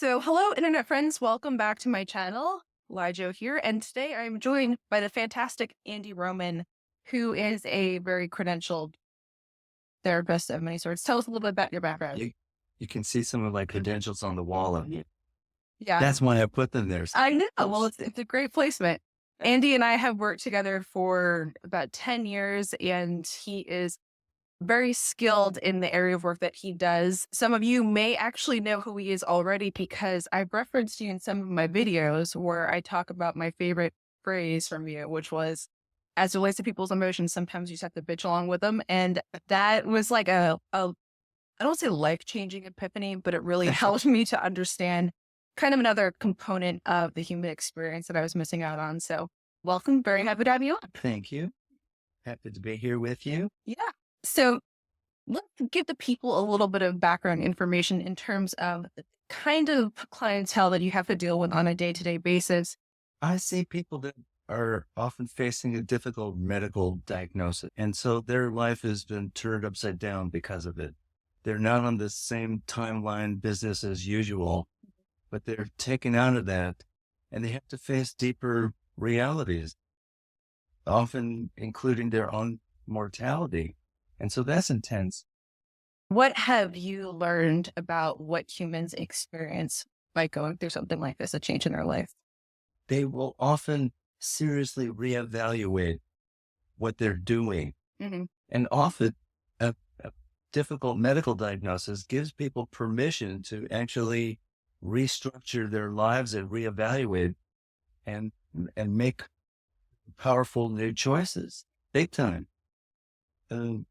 So, hello, internet friends. Welcome back to my channel. LiJo here. And today I'm joined by the fantastic Andy Roman, who is a very credentialed therapist of many sorts. Tell us a little bit about your background. You can see some of my credentials on the wall of it. Yeah, That's why I put them there. I know. Well, it's a great placement. Andy and I have worked together for about 10 years, and he is very skilled in the area of work that he does. Some of you may actually know who he is already because I've referenced you in some of my videos where I talk about my favorite phrase from you, which was, as it relates to people's emotions, sometimes you just have to bitch along with them. And that was like I don't say life-changing epiphany, but it really helped me to understand kind of another component of the human experience that I was missing out on. So welcome. Very happy to have you on. Thank you. Happy to be here with you. Yeah. So let's give the people a little bit of background information in terms of the kind of clientele that you have to deal with on a day-to-day basis. I see people that are often facing a difficult medical diagnosis. And so their life has been turned upside down because of it. They're not on the same timeline business as usual, but they're taken out of that and they have to face deeper realities, often including their own mortality. And so that's intense. What have you learned about what humans experience by going through something like this, a change in their life? They will often seriously reevaluate what they're doing. Mm-hmm. And often a difficult medical diagnosis gives people permission to actually restructure their lives and reevaluate and make powerful new choices, big time.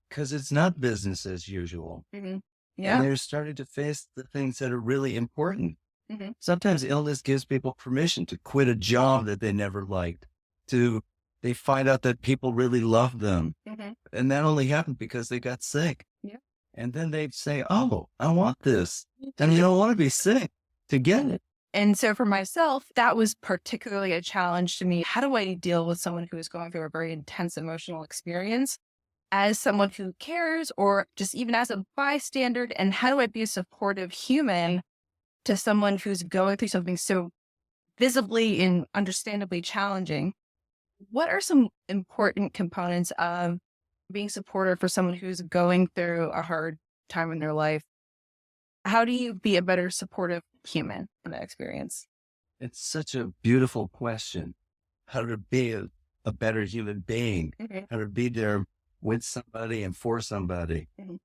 Because it's not business as usual. Mm-hmm. Yeah. And they're starting to face the things that are really important. Mm-hmm. Sometimes illness gives people permission to quit a job that they never liked, they find out that people really love them. Mm-hmm. And that only happened because they got sick. Yeah. And then they say, oh, I want this. And you don't want to be sick to get it. And so for myself, that was particularly a challenge to me. How do I deal with someone who is going through a very intense emotional experience as someone who cares, or just even as a bystander? And how do I be a supportive human to someone who's going through something so visibly and understandably challenging? What are some important components of being supportive for someone who's going through a hard time in their life? How do you be a better supportive human in that experience? It's such a beautiful question. How to be a better human being, how to be there with somebody and for somebody. Mm-hmm.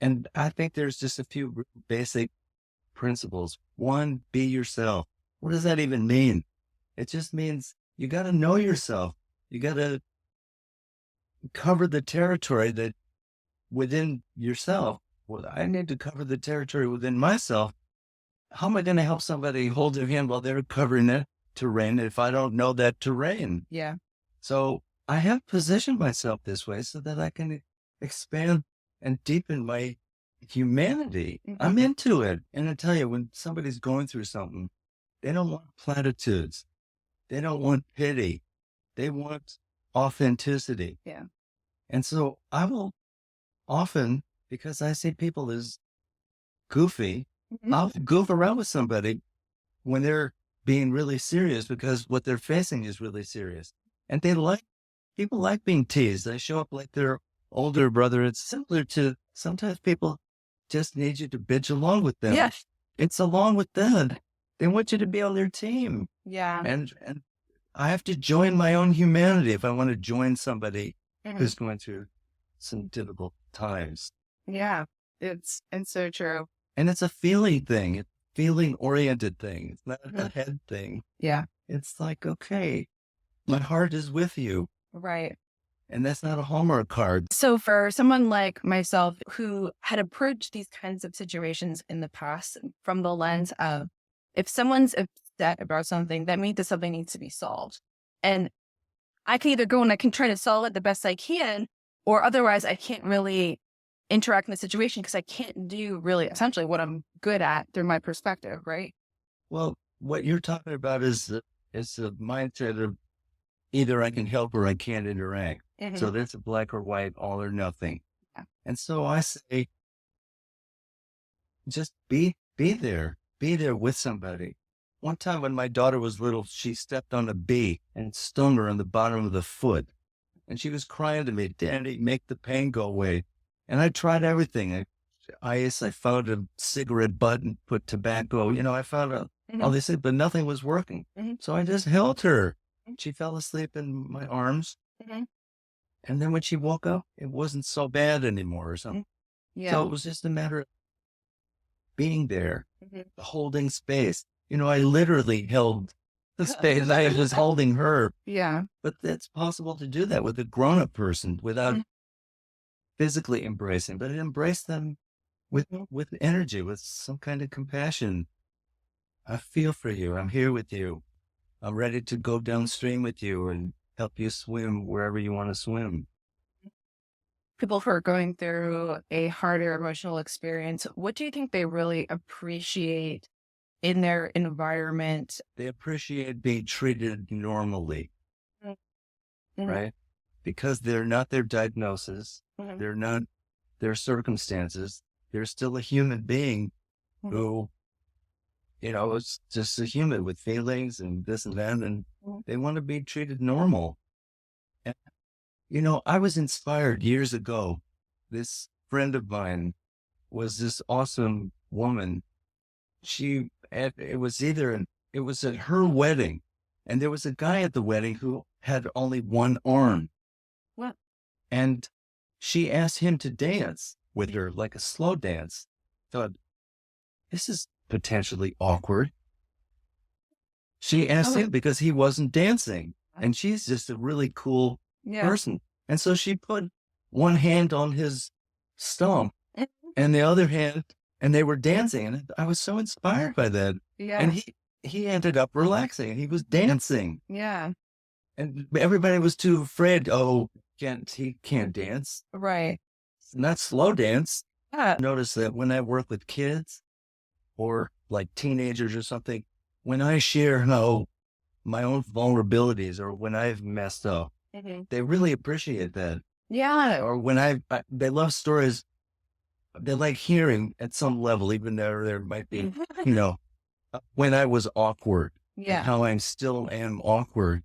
And I think there's just a few basic principles. One, be yourself. What does that even mean? It just means you got to know yourself. You got to cover the territory that within yourself. Well, I need to cover the territory within myself. How am I going to help somebody hold their hand while they're covering that terrain if I don't know that terrain? Yeah. So I have positioned myself this way so that I can expand and deepen my humanity. Mm-hmm. I'm into it. And I tell you, when somebody's going through something, they don't want platitudes. They don't want pity. They want authenticity. Yeah. And so I will often, because I see people as goofy, I'll goof around with somebody when they're being really serious because what they're facing is really serious. And people like being teased. They show up like their older brother. It's similar to sometimes people just need you to bitch along with them. Yes. It's along with them. They want you to be on their team. Yeah. And I have to join my own humanity if I want to join somebody who's going through some difficult times. Yeah. It's so true. And it's a feeling thing. It's a feeling oriented thing. It's not a head thing. Yeah. It's like, okay, my heart is with you. Right. And that's not a Hallmark card. So for someone like myself who had approached these kinds of situations in the past from the lens of, if someone's upset about something, that means that something needs to be solved. And I can either go and I can try to solve it the best I can, or otherwise I can't really interact in the situation because I can't do really essentially what I'm good at through my perspective, right? Well, what you're talking about is the mindset of either I can help or I can't interact. So that's a black or white, all or nothing. Yeah. And so I say, just be there. be there with somebody. One time when my daughter was little, she stepped on a bee and it stung her on the bottom of the foot. And she was crying to me, "Daddy, make the pain go away." And I tried everything. I found a cigarette butt and put tobacco. I found out all Mhm, this, but nothing was working. mhm, So I just held her. She fell asleep in my arms. mhm, And then when she woke up, it wasn't so bad anymore or something. mhm. Yeah. So it was just a matter of being there, Mhm. holding space. I literally held the space. I was holding her, Yeah. but it's possible to do that with a grown-up person without Mhm, physically embracing, but embrace them with energy, with some kind of compassion. I feel for you. I'm here with you. I'm ready to go downstream with you and help you swim wherever you want to swim. people who are going through a harder emotional experience, what do you think they really appreciate in their environment? They appreciate being treated normally, Mhm, mhm, right? Because they're not their diagnosis. mhm, They're not their circumstances. They're still a human being mhm, who, is just a human with feelings and this and that. And mhm. they want to be treated normal. And, I was inspired years ago. This friend of mine was this awesome woman. It was at her wedding, and there was a guy at the wedding who had only one arm, Well, and she asked him to dance with her, like a slow dance. Thought, this is potentially awkward. She asked oh, him because he wasn't dancing, and she's just a really cool yeah. person. And so she put one hand on his stump Mhm. and the other hand, and they were dancing. And I was so inspired by that. And Yeah. he ended up relaxing. He was dancing, Yeah. and everybody was too afraid. Oh, he can't dance, Right. not slow dance. Yeah. Notice that when I work with kids or like teenagers or something, when I share my own vulnerabilities or when I've messed up, Mhm. they really appreciate that. Yeah. Or when they love stories. They like hearing at some level, even though there might be, you know, when I was awkward and Yeah. how I still am awkward,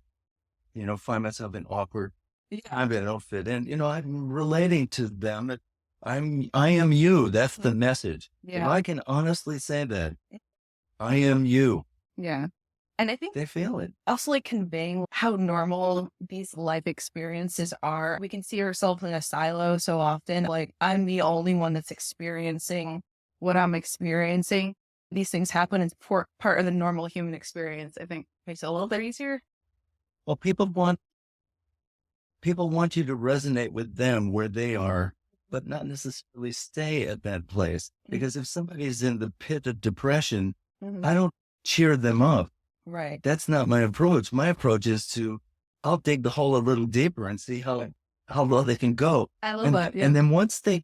find myself in awkward Yeah. time that I don't fit in. I'm relating to them. I am you. That's the message. If Yeah. I can honestly say that, I am you, Yeah. And I think they feel it. also like conveying how normal these life experiences are. We can see ourselves in a silo so often. Like, I'm the only one that's experiencing what I'm experiencing. These things happen. It's part of the normal human experience. I think makes it a little bit easier. Well, people want you to resonate with them where they are, but not necessarily stay at that place. Mhm. Because if somebody's in the pit of depression, Mhm. I don't cheer them up. Right. That's not my approach. My approach is I'll dig the hole a little deeper and see how low they can go. I love And that. Yeah. and then once they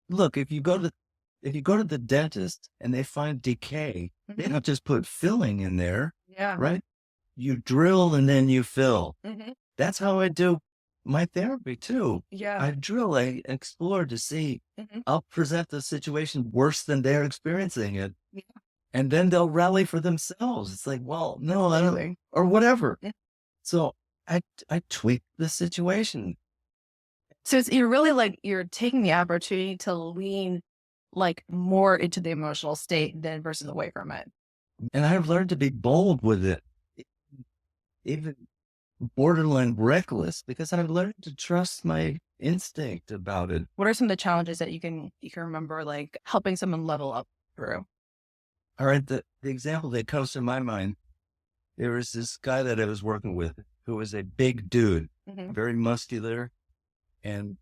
look, if you go to the dentist and they find decay, they Mhm. don't just put filling in there, Yeah. right? You drill and then you fill. Mhm. That's how I do my therapy too. Yeah. I drill, I explore to see. Mhm. I'll present the situation worse than they're experiencing it, Yeah. and then they'll rally for themselves. It's like, well, That's no, I don't, amazing. or whatever. Yeah. So I tweak the situation, So you're really like you're taking the opportunity to lean like more into the emotional state than versus away from it. and I've learned to be bold with it, even borderline reckless, because I've learned to trust my instinct about it. What are some of the challenges that you can remember like helping someone level up through? All right, the example that comes to my mind, there was this guy that I was working with who was a big dude, Mhm. very muscular, and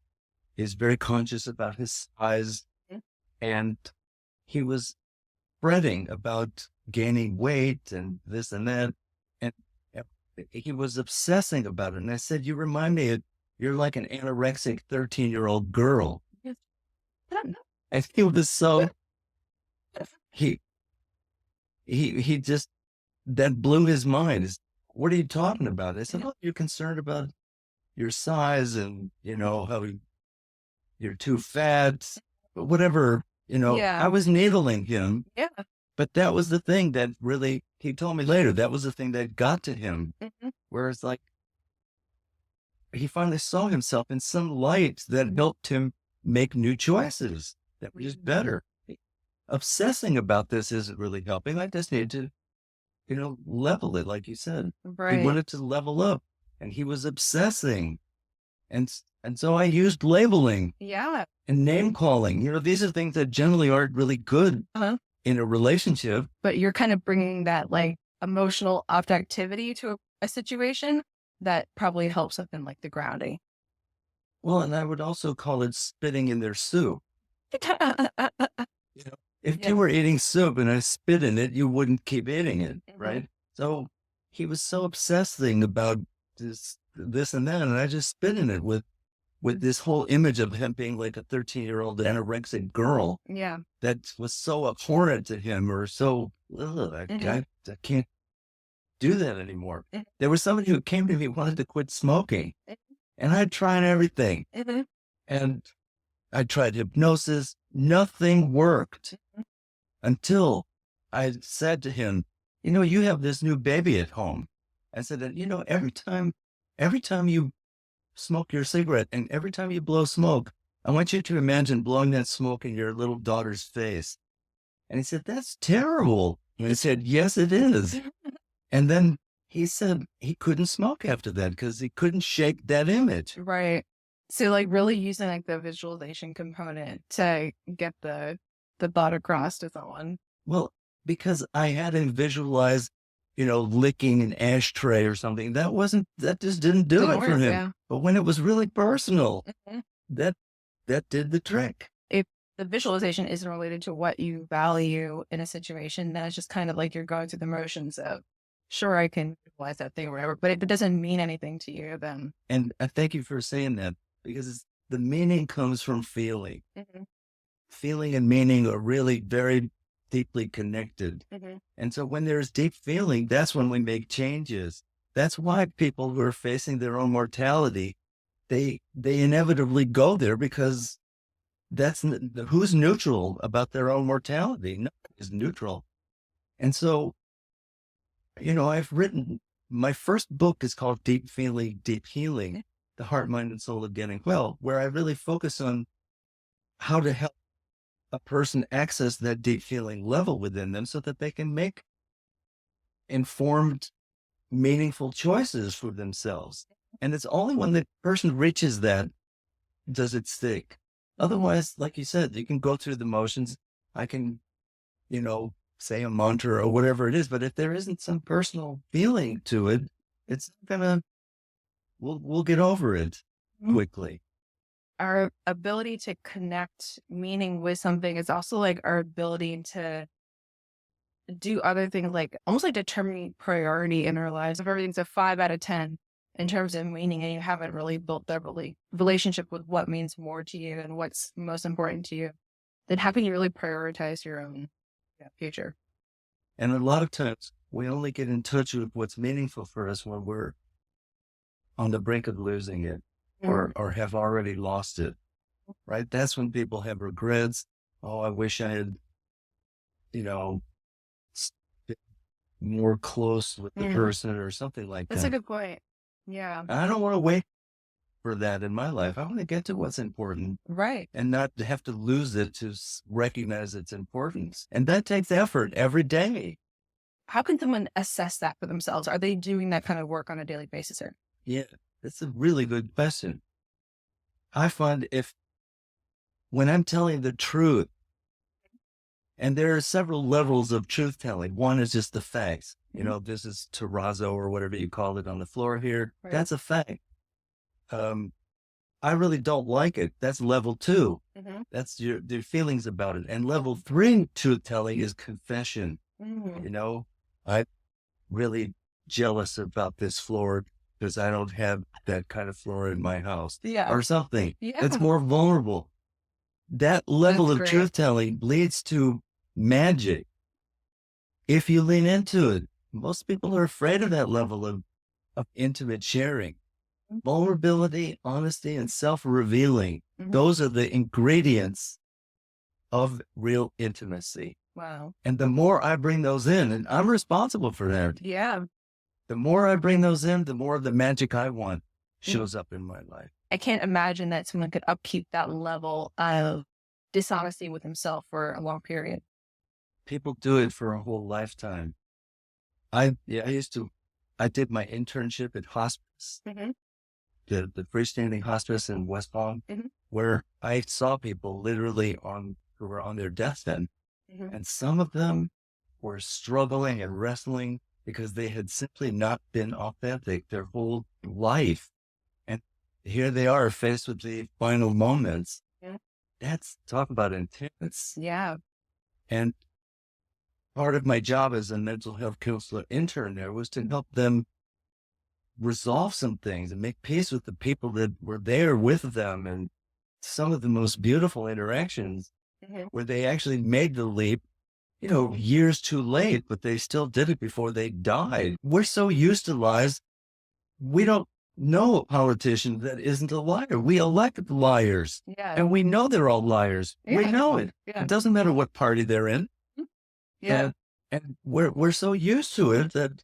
is very conscious about his size. Mhm. And he was fretting about gaining weight and this and that. And uh, he was obsessing about it. And I said, you remind me you're like an anorexic 13-year-old girl. Yes. I don't know. And he was so, he, he just, that blew his mind. What are you talking about? I said, oh, you're concerned about your size and, how you're too fat, but whatever, I Yeah. was needling him. Yeah. But that was the thing that really, he told me later, that was the thing that got to him. Mhm. Where it's like, he finally saw himself in some light that helped him make new choices that were just Mhm. better. Obsessing about this isn't really helping. I just need to, level it, like you said. He Right. wanted to level up, and he was obsessing. And so I used labeling Yeah. and name calling. These are things that generally aren't really good Uh-huh. in a relationship. But you're kind of bringing that like emotional objectivity to a situation that probably helps within like the grounding. Well, and I would also call it spitting in their soup. You know, if Yeah. you were eating soup and I spit in it, you wouldn't keep eating it, Mhm. right? So he was so obsessing about this and that, and I just spit in it with this whole image of him being like a 13-year-old anorexic girl Yeah. that was so abhorrent to him, or so, ugh, Mhm. I can't do that anymore. Mhm. There was somebody who came to me, wanted to quit smoking, and I tried everything. Mhm. And I tried hypnosis. Nothing worked until I said to him, you have this new baby at home. I said that, every time you smoke your cigarette and every time you blow smoke, I want you to imagine blowing that smoke in your little daughter's face. And he said, that's terrible. And I said, yes, it is. And then he said he couldn't smoke after that because he couldn't shake that image. Right. So like really using like the visualization component to get the thought across to someone. Well, because I hadn't visualized, licking an ashtray or something. That just didn't do Didn't it for work, him. yeah. But when it was really personal, Mhm. that that did the trick. If the visualization isn't related to what you value in a situation, then it's just kind of like you're going through the motions of, sure, I can visualize that thing or whatever, but if it doesn't mean anything to you, then And I thank you for saying that because the meaning comes from feeling. mhm, Feeling and meaning are really very deeply connected. mhm, And so when there's deep feeling, that's when we make changes. That's why people who are facing their own mortality, they inevitably go there because who's neutral about their own mortality. No one is neutral. And so, I've written, my first book is called Deep Feeling, Deep Healing, the heart, mind, and soul of getting well, where I really focus on how to help a person access that deep feeling level within them so that they can make informed, meaningful choices for themselves. And it's only when the person reaches that does it stick. Otherwise, like you said, you can go through the motions. I can, say a mantra or whatever it is, but if there isn't some personal feeling to it, it's gonna, we'll get over it mhm. quickly. Our ability to connect meaning with something is also like our ability to do other things, like almost like determining priority in our lives. If everything's a 5 out of 10 in terms of meaning, and you haven't really built that relationship with what means more to you and what's most important to you, then how can you really prioritize your own future? And a lot of times we only get in touch with what's meaningful for us when we're on the brink of losing it Mm. or have already lost it, right? That's when people have regrets. Oh, I wish I had, you know, been more close with the Mm. person or something like That's a that. good point. Yeah. I don't want to wait for that in my life. I want to get to what's important Right. and not to have to lose it to recognize its importance. And that takes effort every day. How can someone assess that for themselves? Are they doing that kind of work on a daily basis? Or Yeah, that's a really good question. I find when I'm telling the truth, and there are several levels of truth telling. One is just the facts. mhm, This is terrazzo or whatever you call it on the floor here. right. That's a fact. Um, I really don't like it. That's level two. Hmm. That's your feelings about it. And level three truth telling is confession. Hmm. You know, I'm really jealous about this floor because I don't have that kind of floor in my house Yeah. or something. It's Yeah. more vulnerable. That level That's of great. truth telling leads to magic if you lean into it. Most people are afraid of that level of intimate sharing. Vulnerability, honesty, and self revealing. Mhm. Those are the ingredients of real intimacy. Wow. And the more I bring those in, and I'm responsible for that, Yeah. the more I bring those in, the more of the magic I want Mm. shows up in my life. I can't imagine that someone could upkeep that level of dishonesty with himself for a long period. People do it for a whole lifetime. I did my internship at hospice, Hmm. the freestanding hospice in West Palm, Hmm. where I saw people literally who were on their deathbed. Hmm. And some of them were struggling and wrestling because they had simply not been authentic their whole life. And here they are faced with the final moments. Yeah. That's talk about intense. Yeah. And part of my job as a mental health counselor intern there was to help them resolve some things and make peace with the people that were there with them. And some of the most beautiful interactions Hmm. where they actually made the leap, years too late, but they still did it before they died. We're so used to lies. We don't know a politician that isn't a liar. We elect liars Yeah. and we know they're all liars. We Yeah. know it. Yeah. It doesn't matter what party they're in. Yeah. And we're so used to it that,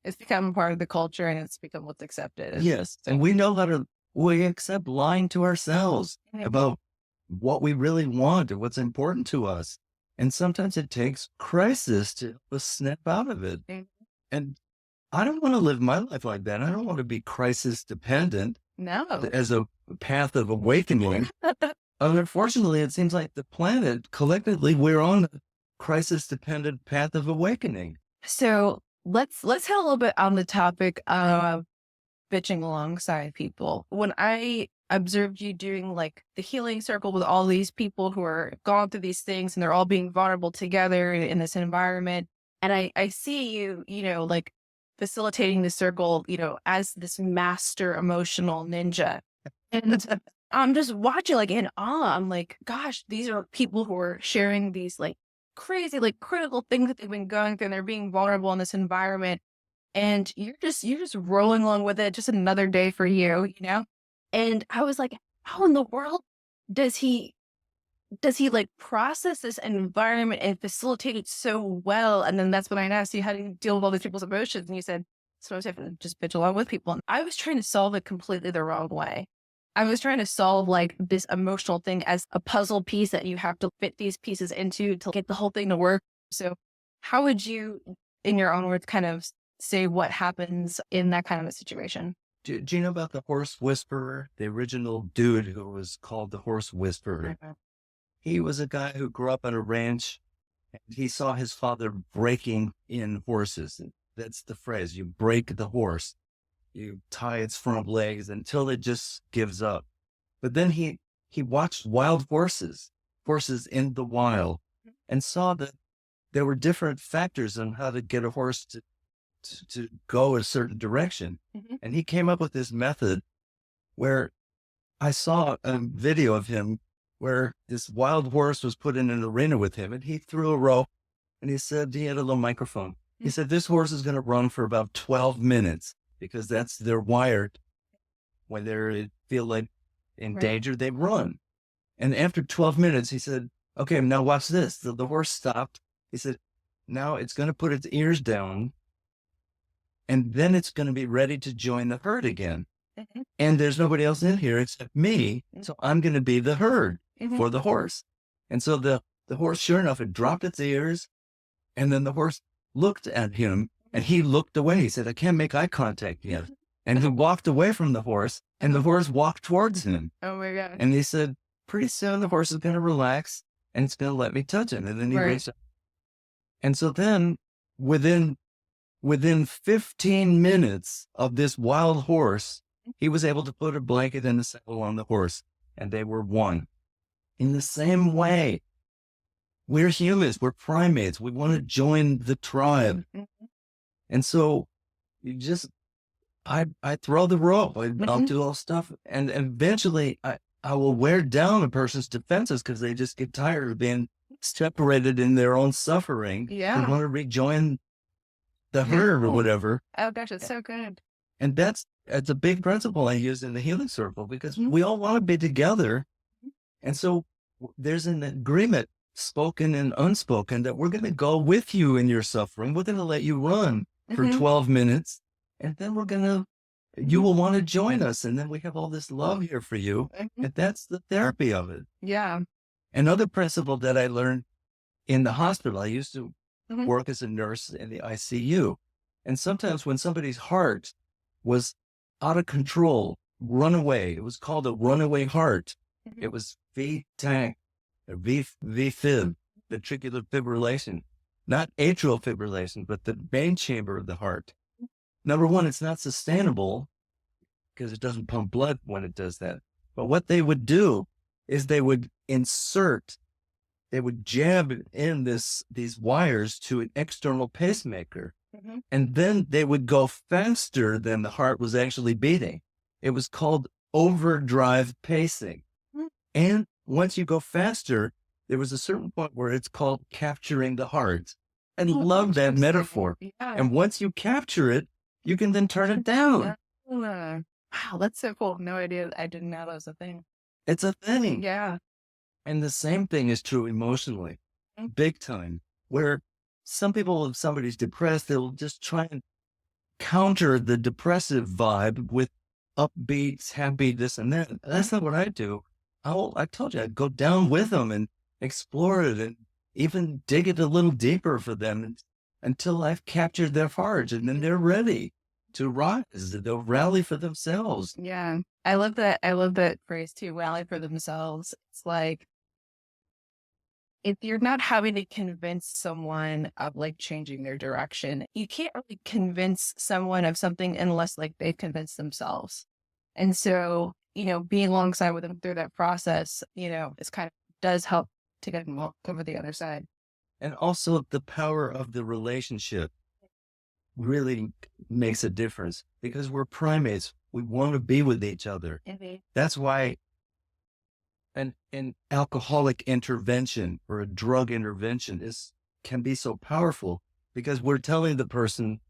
It's become part of the culture and it's become what's accepted. yes. And we accept lying to ourselves Mhm. about what we really want and what's important to us. And sometimes it takes crisis to help us snap out of it. Mhm. And I don't want to live my life like that. I don't want to be crisis dependent No. as a path of awakening. Unfortunately, it seems like the planet collectively, we're on a crisis dependent path of awakening. So let's hit a little bit on the topic of bitching alongside people. When I observed you doing like the healing circle with all these people who are going through these things and they're all being vulnerable together in this environment, and I see you, like facilitating the circle, as this master emotional ninja. And I'm just watching like in awe. I'm like, gosh, these are people who are sharing these like crazy, like critical things that they've been going through and they're being vulnerable in this environment. And you're just rolling along with it, just another day for you. And I was like, how in the world does he like process this environment and facilitate it so well? And then that's when I asked you, how do you deal with all these people's emotions? And you said, sometimes you have to just bitch along with people. And I was trying to solve it completely the wrong way. I was trying to solve like this emotional thing as a puzzle piece that you have to fit these pieces into to get the whole thing to work. So how would you, in your own words, kind of say what happens in that kind of a situation? Do you know about the horse whisperer, the original dude who was called the horse whisperer? Okay. He was a guy who grew up on a ranch and he saw his father breaking in horses. And that's the phrase. You break the horse, you tie its front legs until it just gives up. But then he watched wild horses in the wild, and saw that there were different factors on how to get a horse to go a certain direction. Mhm. And he came up with this method where I saw a video of him where this wild horse was put in an arena with him and he threw a rope and he said, he had a little microphone. He said, this horse is going to run for about 12 minutes because they're wired. When they feel like in Right. danger, they run. And after 12 minutes, he said, okay, now watch this. The horse stopped. He said, now it's going to put its ears down and then it's going to be ready to join the herd again. Mhm. And there's nobody else in here except me. So I'm going to be the herd Mhm. for the horse. And so the horse, sure enough, it dropped its ears. And then the horse looked at him and he looked away. He said, I can't make eye contact yet. And he walked away from the horse and the horse walked towards him. Oh my God. And he said, pretty soon the horse is going to relax and it's going to let me touch it. And then he Right. reached out. And so then within 15 minutes of this wild horse, he was able to put a blanket and a saddle on the horse and they were one. In the same way, we're humans, we're primates. We want to join the tribe. Mhm. And so I throw the rope, I'll Mhm. do all stuff. And eventually I will wear down a person's defenses because they just get tired of being separated in their own suffering. Yeah. They want to rejoin the herd or whatever. Oh gosh, it's so good. And it's a big principle I use in the healing circle because Mhm. we all want to be together. And so there's an agreement spoken and unspoken, that we're going to go with you in your suffering. We're going to let you run for Mhm. 12 minutes, and then you will want to join us. And then we have all this love here for you. Mhm. And that's the therapy of it. Yeah. Another principle that I learned in the hospital, I used to Mhm. work as a nurse in the ICU. And sometimes when somebody's heart was out of control, runaway, it was called a runaway heart. Mhm. It was V-tach, or V-fib, ventricular fibrillation, not atrial fibrillation, but the main chamber of the heart. Number one, it's not sustainable because it doesn't pump blood when it does that. But what they would do is they would jab in these wires to an external pacemaker, Mhm. and then they would go faster than the heart was actually beating. It was called overdrive pacing. Mhm. And once you go faster, there was a certain point where it's called capturing the heart. I Oh, love that interesting. metaphor. Yeah. And once you capture it, you can then turn it down. Wow, that's so cool. No idea. I didn't know that was a thing. It's a thing. Yeah. And the same thing is true emotionally, Mm. big time, where some people, if somebody's depressed, they'll just try and counter the depressive vibe with upbeats, happy, this and that. That's not what I do. I told you, I'd go down with them and explore it and even dig it a little deeper for them until I've captured their heart, and then they're ready to rise. They'll rally for themselves. Yeah. I love that. I love that phrase too. Rally for themselves. It's like, if you're not having to convince someone of like changing their direction, you can't really convince someone of something unless like they've convinced themselves. And so, being alongside with them through that process, is kind of does help to get them over the other side. And also the power of the relationship really makes a difference because we're primates. We want to be with each other. Mhm. That's why an alcoholic intervention or a drug intervention can be so powerful, because we're telling the person,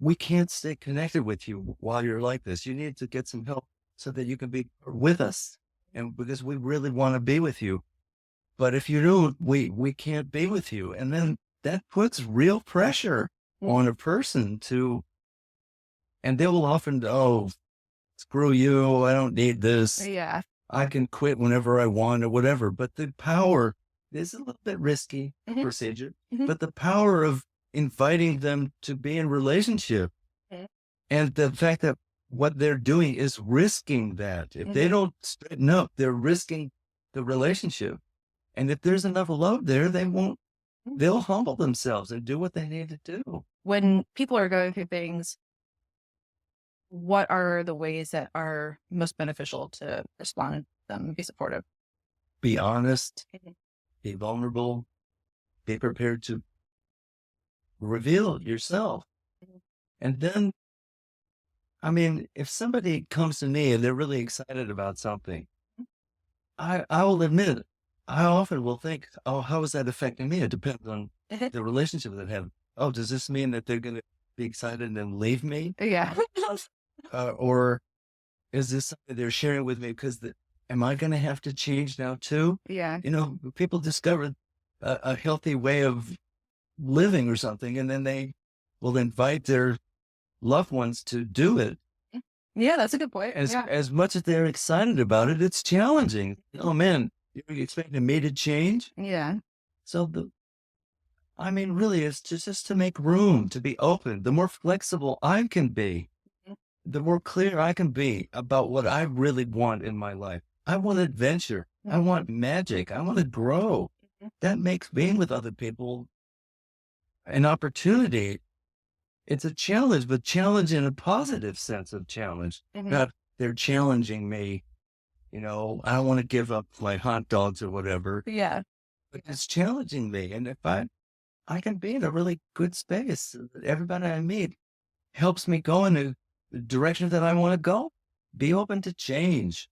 we can't stay connected with you while you're like this. You need to get some help so that you can be with us. And because we really want to be with you. But if you don't, we can't be with you. And then that puts real pressure on a person and they will often, oh, screw you. I don't need this. Yeah. I can quit whenever I want or whatever. But the power is a little bit risky Mhm. procedure, Mhm. but the power of inviting them to be in relationship, Mhm. and the fact that what they're doing is risking that. If they Mhm. don't straighten up, they're risking the relationship. And if there's enough love there, they'll humble themselves and do what they need to do. When people are going through things, what are the ways that are most beneficial to respond to them and be supportive? Be honest, Mhm. be vulnerable, be prepared to reveal yourself. Mhm. And then, I mean, if somebody comes to me and they're really excited about something, I will admit, I often will think, oh, how is that affecting me? It depends on Mhm. the relationship that they have. Oh, does this mean that they're going to be excited and then leave me? Yeah. Or is this something they're sharing with me because am I going to have to change now too? Yeah. People discover a healthy way of living or something, and then they will invite their loved ones to do it. Yeah, that's a good point. Yeah. As much as they're excited about it, it's challenging. Oh man, you're expecting me to change? Yeah. So I mean, really, it's just to make room, to be open. The more flexible I can be, Mhm. the more clear I can be about what I really want in my life. I want adventure. I want magic. I want to grow. Mhm. That makes being with other people an opportunity. It's a challenge, but challenge in a positive sense of challenge. Mhm. Not they're challenging me. I don't want to give up my hot dogs or whatever, Yeah. but it's challenging me. And if I can be in a really good space, everybody I meet helps me go in the direction that I want to go. Be open to change,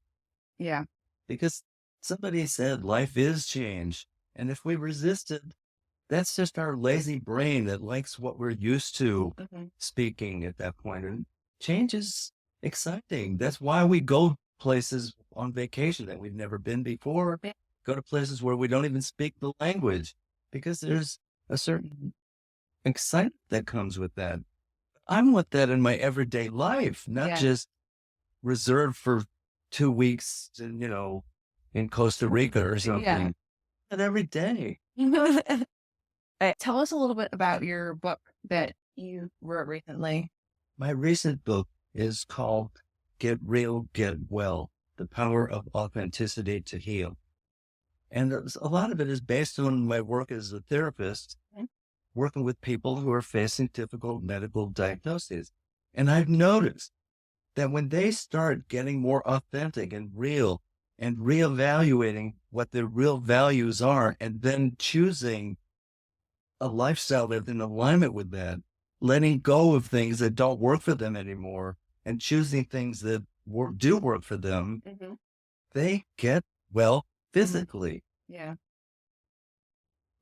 Yeah. because somebody said life is change. And if we resist it, that's just our lazy brain that likes what we're used to Mhm. speaking at that point. And change is exciting. That's why we go places on vacation that we've never been before. Yeah. go to places where we don't even speak the language because there's a certain excitement that comes with that. I want that in my everyday life, not Yeah. just reserved for 2 weeks, in Costa Rica or Yeah. something. But every day. Tell us a little bit about your book that you wrote recently. My recent book is called Get Real, Get Well, The Power of Authenticity to Heal. And a lot of it is based on my work as a therapist, Mhm. working with people who are facing difficult medical diagnoses. And I've noticed that when they start getting more authentic and real and reevaluating what their real values are, and then choosing a lifestyle that's in alignment with that, letting go of things that don't work for them anymore and choosing things that do work for them, Mhm. they get well Mhm. physically. Yeah.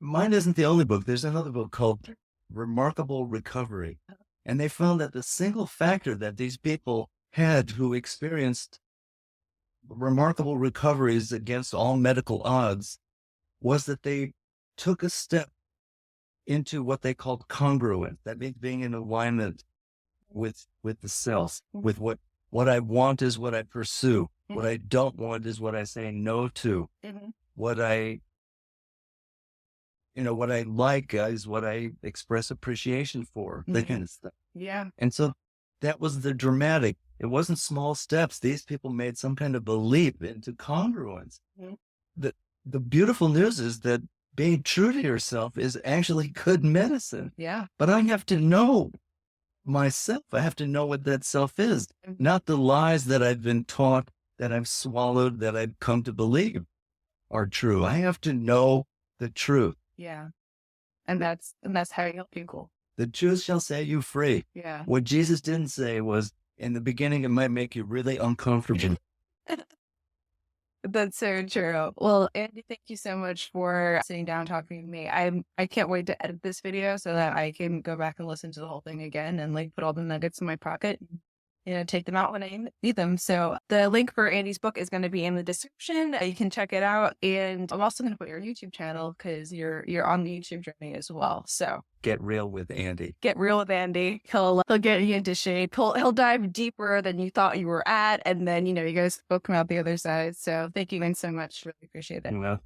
Mine isn't the only book. There's another book called Remarkable Recovery. And they found that the single factor that these people had who experienced remarkable recoveries against all medical odds was that they took a step into what they called congruence. That means being in alignment with the self, Mhm. with what I want is what I pursue. What Mhm. I don't want is what I say no to. Mhm. What I what I like is what I express appreciation for, that Mhm. kind of stuff. Yeah. And so that was the dramatic. It wasn't small steps. These people made some kind of a leap into congruence. Mhm. The the beautiful news is that being true to yourself is actually good medicine. Yeah. But I have to know myself. I have to know what that self is, Mhm. not the lies that I've been taught, that I've swallowed, that I've come to believe are true. I have to know the truth. Yeah. And that's how you help people. The truth shall set you free. Yeah. What Jesus didn't say was, in the beginning, it might make you really uncomfortable. That's so true. Well, Andy, thank you so much for sitting down talking to me. I can't wait to edit this video so that I can go back and listen to the whole thing again and like put all the nuggets in my pocket and take them out when I need them. So the link for Andy's book is going to be in the description. You can check it out, and I'm also going to put your YouTube channel because you're on the YouTube journey as well. So Get real with Andy. get real with Andy. He'll get you into shape. He'll dive deeper than you thought you were at, and then you guys will come out the other side. So thank you again so much. Really appreciate it. You know,